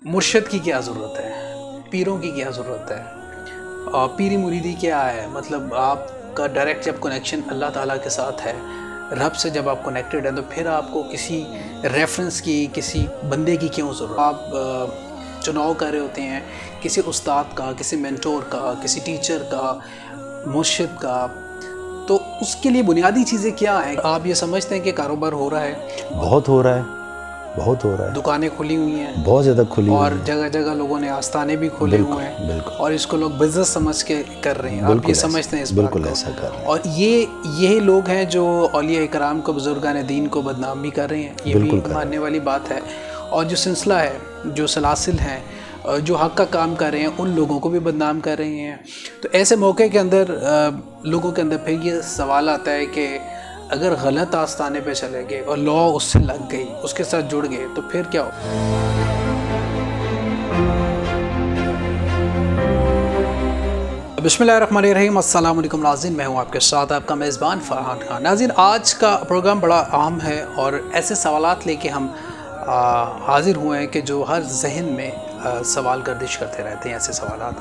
مرشد کی کیا ضرورت ہے، پیروں کی کیا ضرورت ہے، پیری مریدی کیا ہے؟ مطلب آپ کا ڈائریکٹ جب کنیکشن اللہ تعالیٰ کے ساتھ ہے، رب سے جب آپ کنیکٹڈ ہیں، تو پھر آپ کو کسی ریفرنس کی، کسی بندے کی کیوں ضرورت؟ آپ چناؤ کر رہے ہوتے ہیں کسی استاد کا، کسی مینٹور کا، کسی ٹیچر کا، مرشد کا، تو اس کے لیے بنیادی چیزیں کیا ہیں؟ آپ یہ سمجھتے ہیں کہ کاروبار ہو رہا ہے؟ بہت ہو رہا ہے، بہت ہو رہا ہے، دکانیں کھلی ہوئی ہیں، بہت زیادہ کھلی ہوئی اور ہیں، جگہ جگہ لوگوں نے آستانے بھی کھولے ہوئے ہیں، بالکل، اور اس کو لوگ بزنس سمجھ کے کر رہے ہیں۔ آپ یہ سمجھتے ہیں اس بات بالکل کو؟ ایسا کر رہے ہیں، اور یہی لوگ ہیں جو اولیاء کرام کو، بزرگان دین کو بدنام بھی کر رہے ہیں، یہ بھی ماننے والی بات ہے۔ اور جو سلسلہ ہے، جو سلاسل ہیں، جو حق کا کام کر رہے ہیں، ان لوگوں کو بھی بدنام کر رہے ہیں۔ تو ایسے موقع کے اندر لوگوں کے اندر پھر یہ سوال آتا ہے کہ اگر غلط آستانے پہ چلے گئے اور لا اس سے لگ گئی، اس کے ساتھ جڑ گئے، تو پھر کیا ہو؟ بسم اللہ الرحمن الرحیم، السلام علیکم ناظرین، میں ہوں آپ کے ساتھ آپ کا میزبان فرحان خان۔ ناظرین، آج کا پروگرام بڑا اہم ہے اور ایسے سوالات لے کے ہم حاضر ہوئے ہیں کہ جو ہر ذہن میں سوال گردش کرتے رہتے ہیں، ایسے سوالات،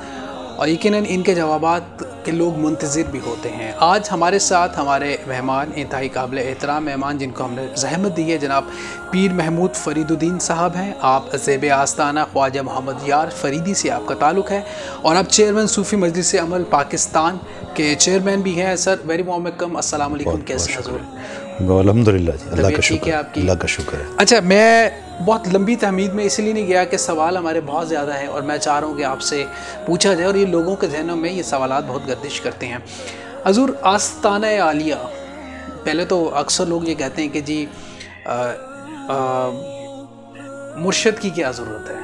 اور یقیناً ان کے جوابات کے لوگ منتظر بھی ہوتے ہیں۔ آج ہمارے ساتھ ہمارے مہمان، انتہائی قابل احترام مہمان، جن کو ہم نے زحمت دی ہے، جناب پیر محمود فرید الدین صاحب ہیں۔ آپ زیب آستانہ خواجہ محمد یار فریدی سے آپ کا تعلق ہے، اور آپ چیئرمین صوفی مجلس عمل پاکستان کے چیئرمین بھی ہیں۔ سر، ویری وارم ویلکم، السلام علیکم، کیسے ہیں حضور؟ الحمدللہ جی، اللہ کا ٹھیک ہے شکر، آپ کی؟ اللہ کا شکر ہے۔ اچھا، میں بہت لمبی تحمید میں اس لیے نہیں گیا کہ سوال ہمارے بہت زیادہ ہیں، اور میں چاہ رہا ہوں کہ آپ سے پوچھا جائے، اور یہ لوگوں کے ذہنوں میں یہ سوالات بہت گردش کرتے ہیں۔ حضور، آستانہ عالیہ، پہلے تو اکثر لوگ یہ کہتے ہیں کہ جی مرشد کی کیا ضرورت ہے،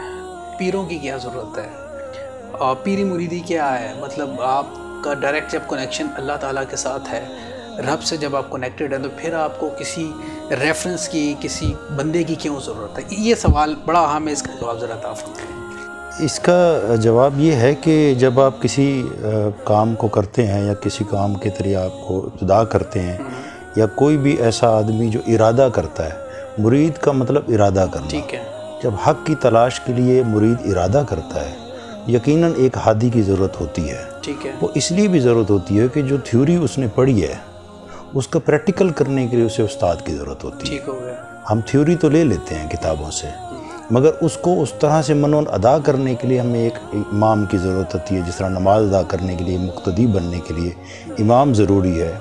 پیروں کی کیا ضرورت ہے، پیری مریدی کیا ہے؟ مطلب آپ کا ڈائریکٹ جب کنیکشن اللہ تعالیٰ کے ساتھ ہے، رب سے جب آپ کنیکٹڈ ہیں، تو پھر آپ کو کسی ریفرنس کی، کسی بندے کی کیوں ضرورت ہے؟ یہ سوال بڑا اہم ہے، اس کا جواب ذرا عطا فرمائیں۔ اس کا جواب یہ ہے کہ جب آپ کسی کام کو کرتے ہیں یا کسی کام کے ذریعے آپ کو ابتدا کرتے ہیں، یا کوئی بھی ایسا آدمی جو ارادہ کرتا ہے، مرید کا مطلب ارادہ کرنا، ٹھیک ہے۔ جب حق کی تلاش کے لیے مرید ارادہ کرتا ہے، یقیناً ایک ہادی کی ضرورت ہوتی ہے۔ ٹھیک ہے۔ وہ اس لیے بھی ضرورت ہوتی ہے کہ جو تھیوری اس نے پڑھی ہے، اس کا پریکٹیکل کرنے کے لیے اسے استاد کی ضرورت ہوتی ہے۔ ٹھیک ہو گیا۔ ہم تھیوری تو لے لیتے ہیں کتابوں سے، مگر اس کو اس طرح سے منون ادا کرنے کے لیے ہمیں ایک امام کی ضرورت ہوتی ہے۔ جس طرح نماز ادا کرنے کے لیے، مقتدی بننے کے لیے امام ضروری ہے،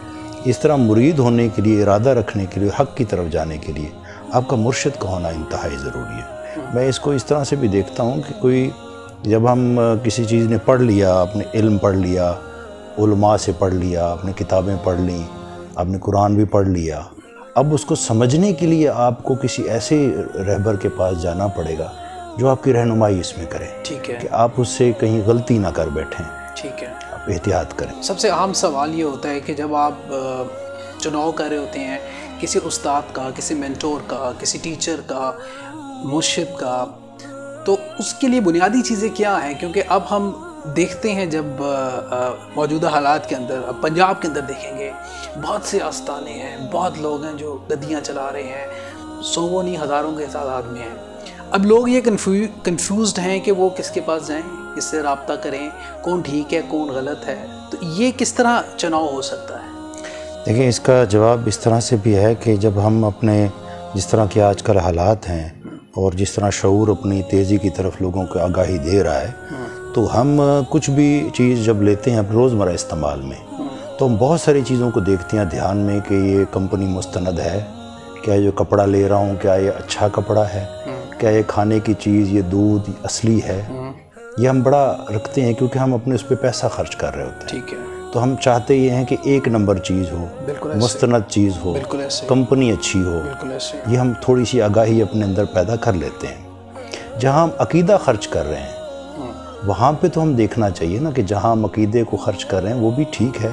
اس طرح مرید ہونے کے لیے، ارادہ رکھنے کے لیے، حق کی طرف جانے کے لیے آپ کا مرشد کا ہونا انتہائی ضروری ہے۔ میں اس کو اس طرح سے بھی دیکھتا ہوں کہ کوئی جب ہم کسی چیز نے پڑھ لیا، آپ نے علم پڑھ لیا، علماء سے پڑھ لیا، آپ نے کتابیں پڑھ لیں، آپ نے قرآن بھی پڑھ لیا، اب اس کو سمجھنے کے لیے آپ کو کسی ایسے رہبر کے پاس جانا پڑے گا جو آپ کی رہنمائی اس میں کرے، ٹھیک ہے، کہ آپ اس سے کہیں غلطی نہ کر بیٹھیں، ٹھیک ہے۔ آپ احتیاط کریں۔ سب سے اہم سوال یہ ہوتا ہے کہ جب آپ چناؤ کر رہے ہوتے ہیں کسی استاد کا، کسی مینٹور کا، کسی ٹیچر کا، مرشد کا، تو اس کے لیے بنیادی چیزیں کیا ہیں؟ کیونکہ اب ہم دیکھتے ہیں، جب موجودہ حالات کے اندر، اب پنجاب کے اندر دیکھیں گے، بہت سے آستانے ہیں، بہت لوگ ہیں جو گدیاں چلا رہے ہیں، سووں نہیں ہزاروں کے تعداد میں ہیں۔ اب لوگ یہ کنفیوزڈ ہیں کہ وہ کس کے پاس جائیں، کس سے رابطہ کریں، کون ٹھیک ہے، کون غلط ہے، تو یہ کس طرح چناؤ ہو سکتا ہے؟ دیکھیں، اس کا جواب اس طرح سے بھی ہے کہ جب ہم اپنے، جس طرح کے آج کل حالات ہیں اور جس طرح شعور اپنی تیزی کی طرف لوگوں کو آگاہی دے رہا ہے، تو ہم کچھ بھی چیز جب لیتے ہیں روزمرہ استعمال میں، تو ہم بہت ساری چیزوں کو دیکھتے ہیں دھیان میں کہ یہ کمپنی مستند ہے، کیا جو کپڑا لے رہا ہوں کیا یہ اچھا کپڑا ہے، کیا یہ کھانے کی چیز، یہ دودھ اصلی ہے، یہ ہم بڑا رکھتے ہیں کیونکہ ہم اپنے اس پہ پیسہ خرچ کر رہے ہوتے ہیں۔ ٹھیک ہے۔ تو ہم چاہتے یہ ہیں کہ ایک نمبر چیز ہو، مستند چیز ہو، کمپنی اچھی ہو، یہ ہم تھوڑی سی آگاہی اپنے اندر پیدا کر لیتے ہیں۔ جہاں ہم عقیدہ خرچ کر رہے ہیں، وہاں پہ تو ہم دیکھنا چاہیے نا کہ جہاں ہم عقیدے کو خرچ کر رہے ہیں وہ بھی ٹھیک ہے،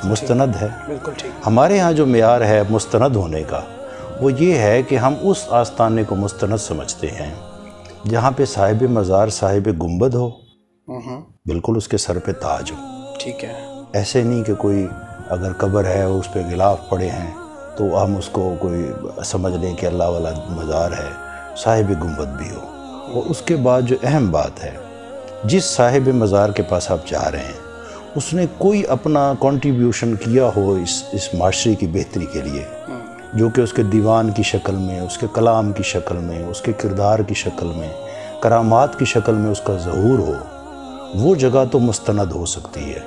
مستند ہے۔ ہمارے ہاں جو معیار ہے مستند ہونے کا، وہ یہ ہے کہ ہم اس آستانے کو مستند سمجھتے ہیں جہاں پہ صاحب مزار، صاحب گنبد ہو، بالکل اس کے سر پہ تاج ہو۔ ٹھیک ہے۔ ایسے نہیں کہ کوئی اگر قبر ہے اس پہ غلاف پڑے ہیں تو ہم اس کو کوئی سمجھ لیں کہ اللہ والا مزار ہے، صاحب گنبد بھی ہو، اور اس کے بعد جو اہم بات ہے، جس صاحب مزار کے پاس آپ جا رہے ہیں اس نے کوئی اپنا کنٹریبیوشن کیا ہو اس معاشرے کی بہتری کے لیے، جو کہ اس کے دیوان کی شکل میں، اس کے کلام کی شکل میں، اس کے کردار کی شکل میں، کرامات کی شکل میں اس کا ظہور ہو، وہ جگہ تو مستند ہو سکتی ہے۔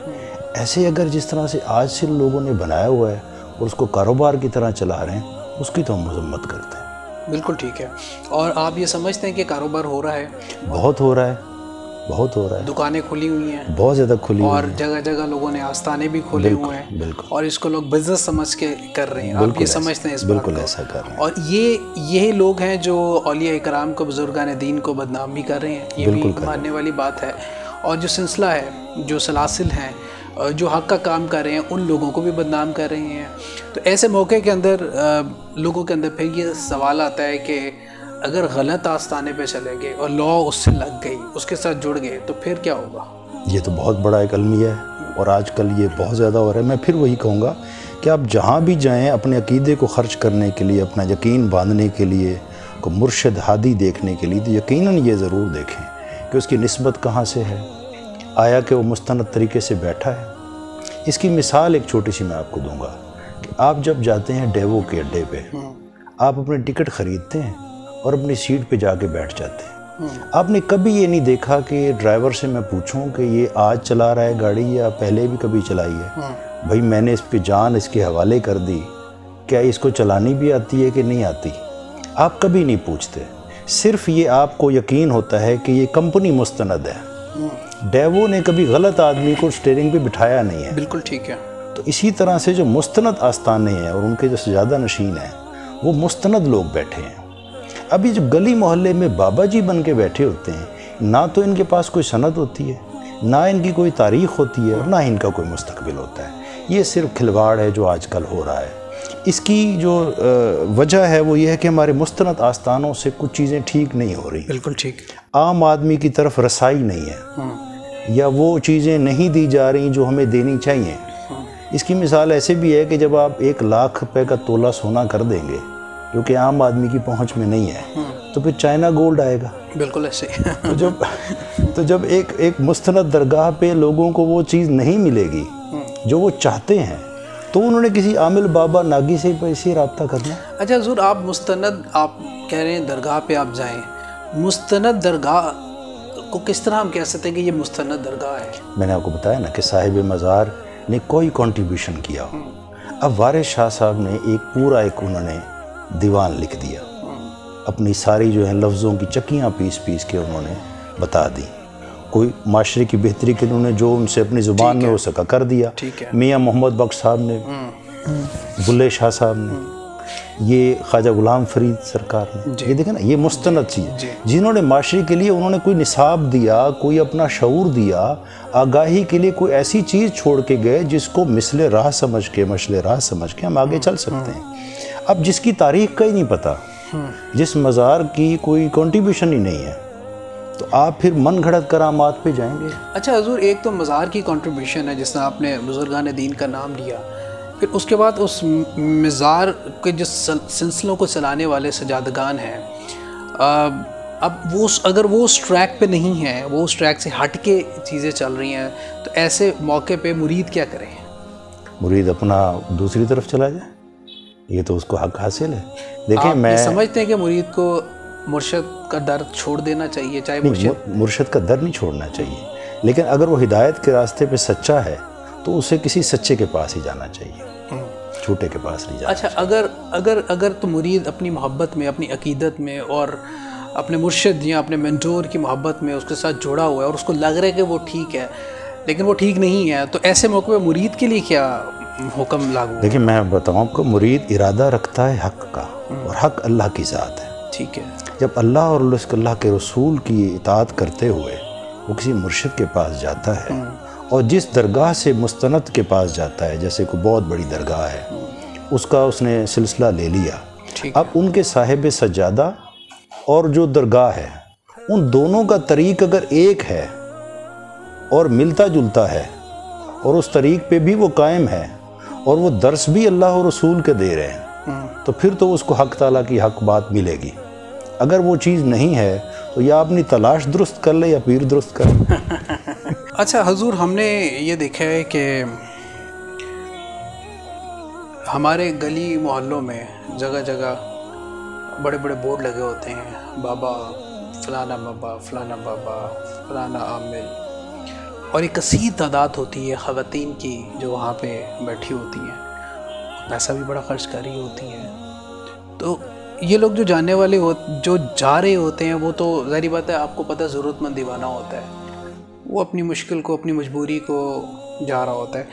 ایسے اگر جس طرح سے آج سے لوگوں نے بنایا ہوا ہے اور اس کو کاروبار کی طرح چلا رہے ہیں، اس کی تو ہم مذمت کرتے ہیں۔ بالکل ٹھیک ہے۔ اور آپ یہ سمجھتے ہیں کہ کاروبار ہو رہا ہے؟ بہت ہو رہا ہے، بہت ہو رہا ہے، دکانیں کھلی ہوئی ہیں، بہت زیادہ کھلی ہوئی اور ہیں، جگہ جگہ لوگوں نے آستانے بھی کھولے ہوئے ہیں، بالکل، اور اس کو لوگ بزنس سمجھ کے کر رہے ہیں۔ آپ یہ سمجھتے ہیں اس بات بالکل کو؟ ایسا کر رہے ہیں۔ اور یہی لوگ ہیں جو اولیاء کرام کو، بزرگان دین کو بدنام بھی کر رہے ہیں، یہ بھی ماننے والی بات ہے۔ اور جو سلسلہ ہے، جو سلاسل ہیں، جو حق کا کام کر رہے ہیں، ان لوگوں کو بھی بدنام کر رہے ہیں۔ تو ایسے موقع کے اندر لوگوں کے اندر پھر یہ سوال آتا ہے کہ اگر غلط آستانے پہ چلے گئے اور لا اس سے لگ گئی، اس کے ساتھ جڑ گئے، تو پھر کیا ہوگا؟ یہ تو بہت بڑا ایک المیہ ہے، اور آج کل یہ بہت زیادہ ہو رہا ہے۔ میں پھر وہی کہوں گا کہ آپ جہاں بھی جائیں اپنے عقیدے کو خرچ کرنے کے لیے، اپنا یقین باندھنے کے لیے، کو مرشد ہادی دیکھنے کے لیے، تو یقیناً یہ ضرور دیکھیں کہ اس کی نسبت کہاں سے ہے، آیا کہ وہ مستند طریقے سے بیٹھا ہے۔ اس کی مثال ایک چھوٹی سی میں آپ کو دوں گا کہ آپ جب جاتے ہیں ڈیوو کے اڈے پہ، آپ اپنے ٹکٹ خریدتے ہیں اور اپنی سیٹ پہ جا کے بیٹھ جاتے ہیں۔ آپ نے کبھی یہ نہیں دیکھا کہ ڈرائیور سے میں پوچھوں کہ یہ آج چلا رہا ہے گاڑی یا پہلے بھی کبھی چلائی ہے؟ بھائی میں نے اس پہ جان اس کے حوالے کر دی، کیا اس کو چلانی بھی آتی ہے کہ نہیں آتی؟ آپ کبھی نہیں پوچھتے، صرف یہ آپ کو یقین ہوتا ہے کہ یہ کمپنی مستند ہے۔ ڈیوو نے کبھی غلط آدمی کو سٹیئرنگ پہ بٹھایا نہیں ہے۔ بالکل ٹھیک ہے۔ تو اسی طرح سے جو مستند آستانے ہیں اور ان کے جو سجادہ نشین ہیں، وہ مستند لوگ بیٹھے ہیں۔ ابھی جو گلی محلے میں بابا جی بن کے بیٹھے ہوتے ہیں، نہ تو ان کے پاس کوئی سند ہوتی ہے، نہ ان کی کوئی تاریخ ہوتی ہے، اور نہ ان کا کوئی مستقبل ہوتا ہے۔ یہ صرف کھلواڑ ہے جو آج کل ہو رہا ہے۔ اس کی جو وجہ ہے وہ یہ ہے کہ ہمارے مستند آستانوں سے کچھ چیزیں ٹھیک نہیں ہو رہی۔ بالکل ٹھیک۔ عام آدمی کی طرف رسائی نہیں ہے، یا وہ چیزیں نہیں دی جا رہی جو ہمیں دینی چاہیے۔ اس کی مثال ایسے بھی ہے کہ جب آپ 1,00,000 روپے کا تولہ سونا کر دیں گے، جو کہ عام آدمی کی پہنچ میں نہیں ہے، تو پھر چائنا گولڈ آئے گا۔ بالکل ایسے۔ تو جب ایک مستند درگاہ پہ لوگوں کو وہ چیز نہیں ملے گی جو وہ چاہتے ہیں، تو انہوں نے کسی عامل بابا ناگی سے پیسے رابطہ کرنا۔ اچھا حضور، آپ مستند، آپ کہہ رہے ہیں درگاہ پہ آپ جائیں، مستند درگاہ کو کس طرح ہم کہہ سکتے ہیں کہ یہ مستند درگاہ ہے؟ میں نے آپ کو بتایا نا کہ صاحب مزار نے کوئی کنٹریبیوشن کیا ہو۔ اب وارث شاہ صاحب نے انہوں نے دیوان لکھ دیا، اپنی ساری جو ہے لفظوں کی چکیاں پیس کے انہوں نے بتا دی۔ کوئی معاشرے کی بہتری کے انہوں نے جو ان سے اپنی زبان میں ہو سکا کر دیا۔ میاں محمد بخش صاحب نے، بلے شاہ صاحب نے، یہ خواجہ غلام فرید سرکار نے، یہ دیکھیں نا، یہ مستند چیز جنہوں نے معاشرے کے لیے انہوں نے کوئی نصاب دیا، کوئی اپنا شعور دیا، آگاہی کے لیے کوئی ایسی چیز چھوڑ کے گئے جس کو مشعل راہ سمجھ کے ہم آگے چل سکتے ہیں۔ اب جس کی تاریخ کا ہی نہیں پتہ، جس مزار کی کوئی کنٹریبیوشن ہی نہیں ہے، تو آپ پھر من گھڑت کرامات پہ جائیں گے۔ اچھا حضور، ایک تو مزار کی کنٹریبیوشن ہے جس نے آپ نے بزرگان دین کا نام لیا، پھر اس کے بعد اس مزار کے جو سلسلوں کو چلانے والے سجادگان ہیں، اب وہ اگر وہ اس ٹریک پہ نہیں ہیں، وہ اس ٹریک سے ہٹ کے چیزیں چل رہی ہیں، تو ایسے موقع پہ مرید کیا کرے؟ مرید اپنا دوسری طرف چلا جائے، یہ تو اس کو حق حاصل ہے۔ دیکھیں، میں سمجھتے ہیں کہ مرید کو مرشد کا در چھوڑ دینا چاہیے، چاہے مرشد کا در نہیں چھوڑنا چاہیے، لیکن اگر وہ ہدایت کے راستے پہ سچا ہے تو اسے کسی سچے کے پاس ہی جانا چاہیے، جھوٹے کے پاس نہیں جانا۔ اچھا، اگر تو مرید اپنی محبت میں، اپنی عقیدت میں، اور اپنے مرشد یا اپنے مینٹور کی محبت میں اس کے ساتھ جڑا ہوا ہے اور اس کو لگ رہا ہے کہ وہ ٹھیک ہے لیکن وہ ٹھیک نہیں ہے، تو ایسے موقع پہ مرید کے لیے کیا حکم لاگو ہے؟ دیکھیں، میں بتاؤں آپ کو، مرید ارادہ رکھتا ہے حق کا، اور حق اللہ کی ذات ہے۔ ٹھیک ہے۔ جب اللہ اور اللہ کے رسول کی اطاعت کرتے ہوئے وہ کسی مرشد کے پاس جاتا ہے، اور جس درگاہ سے مستند کے پاس جاتا ہے، جیسے کوئی بہت بڑی درگاہ ہے، اس کا اس نے سلسلہ لے لیا، اب ان کے صاحب سجادہ اور جو درگاہ ہے، ان دونوں کا طریق اگر ایک ہے اور ملتا جلتا ہے، اور اس طریق پہ بھی وہ قائم ہے، اور وہ درس بھی اللہ اور رسول کے دے رہے ہیں، تو پھر تو اس کو حق تعالیٰ کی حق بات ملے گی۔ اگر وہ چیز نہیں ہے تو یا اپنی تلاش درست کر لے یا پیر درست کر لے۔ اچھا حضور، ہم نے یہ دیکھا ہے کہ ہمارے گلی محلوں میں جگہ جگہ بڑے بڑے بورڈ لگے ہوتے ہیں، بابا فلانا بابا فلانا بابا فلانا عامل، اور ایک کثیر تعداد ہوتی ہے خواتین کی جو وہاں پہ بیٹھی ہوتی ہیں، پیسہ بھی بڑا خرچ کر رہی ہوتی ہیں۔ تو یہ لوگ جو جانے والے جو جا رہے ہوتے ہیں وہ تو ظاہری بات ہے، آپ کو پتہ ضرورت مند دیوانہ ہوتا ہے، وہ اپنی مشکل کو اپنی مجبوری کو جا رہا ہوتا ہے۔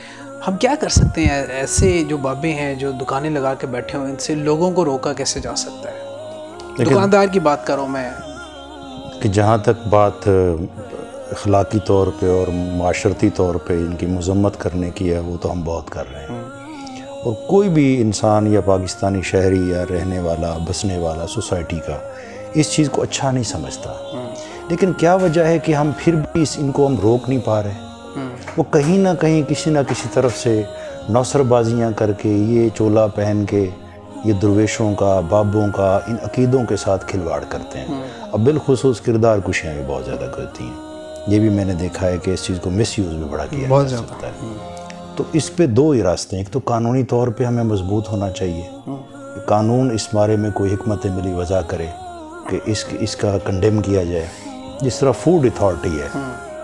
ہم کیا کر سکتے ہیں ایسے جو بابے ہیں جو دکانیں لگا کے بیٹھے ہوئے، ان سے لوگوں کو روکا کیسے جا سکتا ہے؟ دکاندار کی بات کروں میں کہ جہاں تک بات اخلاقی طور پہ اور معاشرتی طور پہ ان کی مذمت کرنے کی ہے، وہ تو ہم بہت کر رہے ہیں، اور کوئی بھی انسان یا پاکستانی شہری یا رہنے والا بسنے والا سوسائٹی کا اس چیز کو اچھا نہیں سمجھتا، لیکن کیا وجہ ہے کہ ہم پھر بھی ان کو ہم روک نہیں پا رہے؟ وہ کہیں نہ کہیں کسی نہ کسی طرف سے نوسر بازیاں کر کے، یہ چولا پہن کے، یہ درویشوں کا بابوں کا ان عقیدوں کے ساتھ کھلواڑ کرتے ہیں، اب بالخصوص کردار کشیاں بھی بہت زیادہ کرتی ہیں۔ یہ بھی میں نے دیکھا ہے کہ اس چیز کو مس یوز بھی بڑا کیا جا سکتا ہے۔ تو اس پہ دو ہی راستے ہیں، ایک تو قانونی طور پہ ہمیں مضبوط ہونا چاہیے، قانون اس بارے میں کوئی حکمت عملی وضع کرے کہ اس کا کنڈیم کیا جائے، جس طرح فوڈ اتھارٹی ہے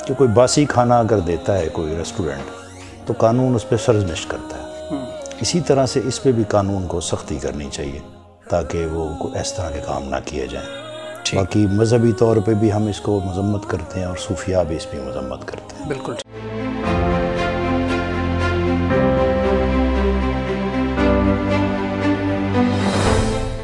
کہ کوئی باسی کھانا اگر دیتا ہے کوئی ریسٹورنٹ تو قانون اس پہ سرزنش کرتا ہے، اسی طرح سے اس پہ بھی قانون کو سختی کرنی چاہیے تاکہ وہ اس طرح کے کام نہ کیے جائیں۔ باقی مذہبی طور پہ بھی ہم اس کو مذمت کرتے ہیں اور صوفیاء بھی اس پہ مذمت کرتے ہیں۔ بالکل۔